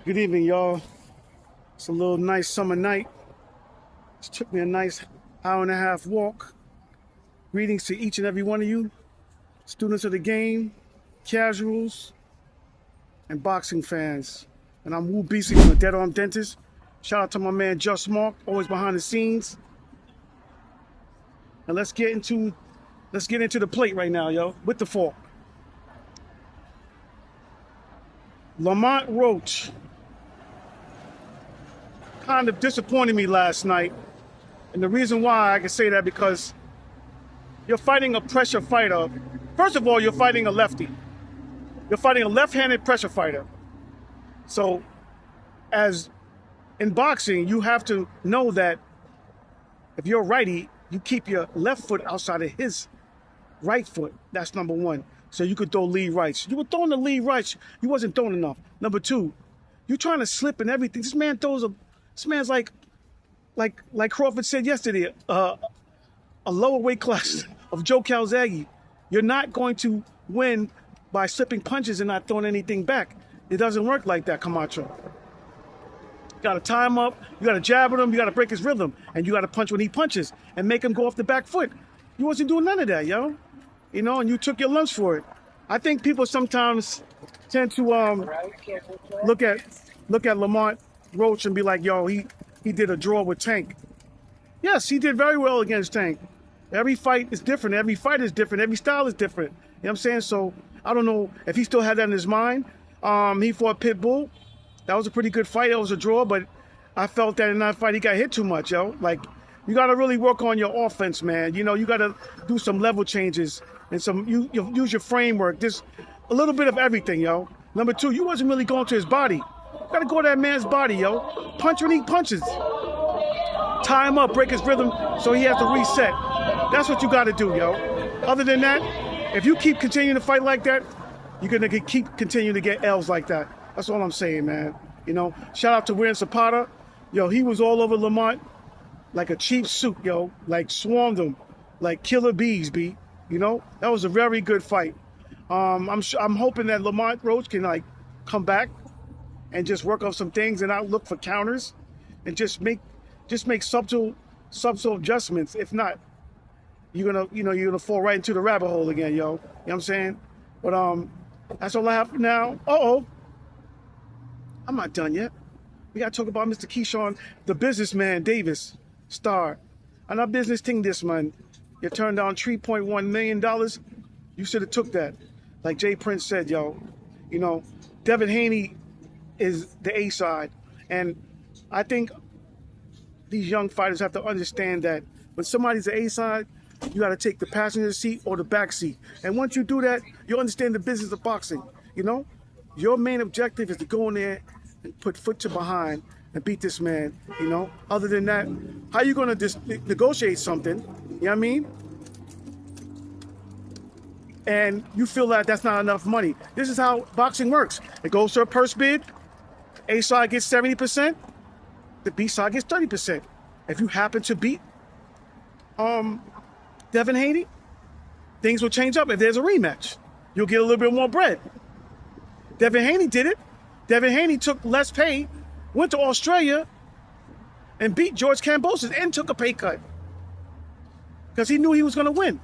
Good evening, y'all. It's a little nice summer night. It took me a nice hour and a half walk. Greetings to each and every one of you, students of the game, casuals, and boxing fans. And I'm Wu BC from the DeadArm Dentist. Shout out to my man Just Mark, always behind the scenes. And let's get into the plate right now, yo, with the fork. Lamont Roach kind of disappointed me last night. And the reason why I can say that because you're fighting a pressure fighter. First of all, you're fighting a lefty. You're fighting a left-handed pressure fighter. So, as in boxing, you have to know that if you're a righty, you keep your left foot outside of his right foot. That's number one. So you could throw lead rights. You were throwing the lead rights. You wasn't throwing enough. Number two, you're trying to slip and everything. This man's like Crawford said yesterday, a lower weight class of Joe Calzaghe. You're not going to win by slipping punches and not throwing anything back. It doesn't work like that, Camacho. You got to tie him up. You got to jab at him. You got to break his rhythm. And you got to punch when he punches and make him go off the back foot. You wasn't doing none of that, yo. You know, and you took your lumps for it. I think people sometimes tend to look at Lamont Roach and be like, yo, he did a draw with Tank. Yes, he did very well against Tank. Every fight is different. Every fight is different. Every style is different. You know what I'm saying? So I don't know if he still had that in his mind. He fought Pitbull. That was a pretty good fight. It was a draw, but I felt that in that fight he got hit too much, yo. Like, you got to really work on your offense, man. You know, you got to do some level changes and you use your framework. Just a little bit of everything, yo. Number two, you wasn't really going to his body. You got to go to that man's body, yo. Punch when he punches. Tie him up, break his rhythm so he has to reset. That's what you got to do, yo. Other than that, if you keep continuing to fight like that, you're going to keep continuing to get L's like that. That's all I'm saying, man. You know, shout out to Zepeda. Yo, he was all over Lamont like a cheap suit, yo. Like swarmed him, like killer bees, B. You know, that was a very good fight. I'm hoping that Lamont Roach can like come back and just work on some things and not look for counters and just make subtle adjustments. If not, you're gonna fall right into the rabbit hole again, yo. You know what I'm saying? But that's all I have for now. I'm not done yet. We gotta talk about Mr. Keyshawn, the businessman Davis star. On our business thing this month, you turned down $3.1 million. You should have took that. Like Jay Prince said, yo. You know, Devin Haney is the A side. And I think these young fighters have to understand that when somebody's the A side, you got to take the passenger seat or the back seat. And once you do that, you understand the business of boxing. You know, your main objective is to go in there and put foot to behind and beat this man. You know, other than that, how you going to negotiate something? You know what I mean? And you feel that that's not enough money. This is how boxing works. It goes to a purse bid. A side gets 70%. The B side gets 30%. If you happen to beat Devin Haney, things will change up. If there's a rematch, you'll get a little bit more bread. Devin Haney did it. Devin Haney took less pay, went to Australia, and beat George Kambosos and took a pay cut because he knew he was going to win.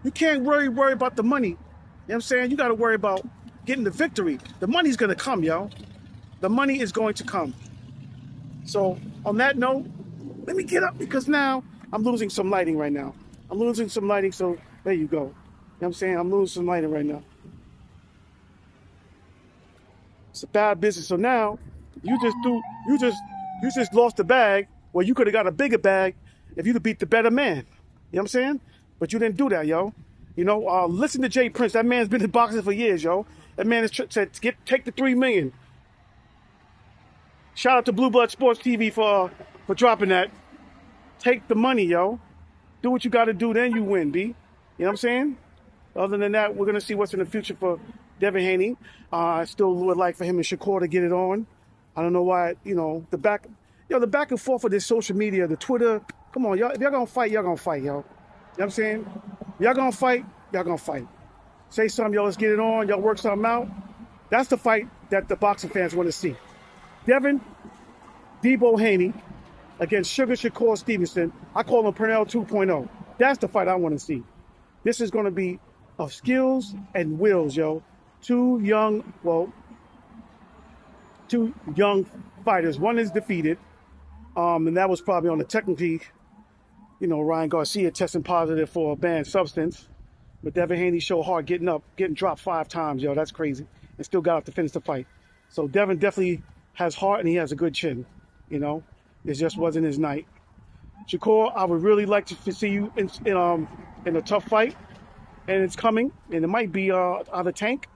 You can't worry about the money. You know what I'm saying? You got to worry about getting the victory. The money's going to come, yo. The money is going to come. So on that note, let me get up because now I'm losing some lighting right now. I'm losing some lighting, so there you go. You know what I'm saying? I'm losing some lighting right now. It's a bad business. So now you just lost the bag. Well, you could have got a bigger bag if you'd have beat the better man. You know what I'm saying? But you didn't do that, yo. You know, listen to Jay Prince. That man's been in boxing for years, yo. That man has said, take the $3 million. Shout out to Blue Blood Sports TV for dropping that. Take the money, yo. Do what you got to do, then you win, B. You know what I'm saying? Other than that, we're going to see what's in the future for Devin Haney. I still would like for him and Shakur to get it on. I don't know why, the back and forth of this social media, the Twitter. Come on, y'all. If y'all going to fight, y'all going to fight, yo. You know what I'm saying? Y'all gonna fight, say something, yo, let's get it on, y'all work something out. That's the fight that the boxing fans want to see. Devin Debo Haney against Sugar Shakur Stevenson. I call him Pernell 2.0. That's the fight I want to see. This is going to be of skills and wills, yo. Two young fighters. One is defeated, and that was probably on the technically, Ryan Garcia testing positive for a banned substance. But Devin Haney showed hard getting dropped 5 times, yo. That's crazy. And still got up to finish the fight. So Devin definitely has heart and he has a good chin, It just wasn't his night. Shakur, I would really like to see you in a tough fight. And it's coming. And it might be either Tank.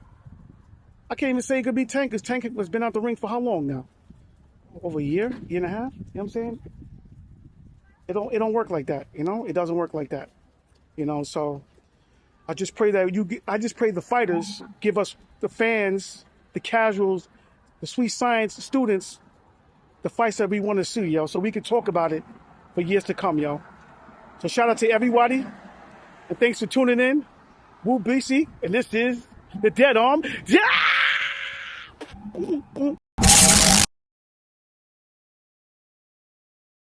I can't even say it could be Tank, because Tank has been out the ring for how long now? Over a year and a half? You know what I'm saying? It don't work like that, It doesn't work like that. So I just pray the fighters give us, the fans, the casuals, the sweet science students, the fights that we want to see, yo, so we can talk about it for years to come, yo. So shout out to everybody, and thanks for tuning in. Woo BC, and this is the DeadArm.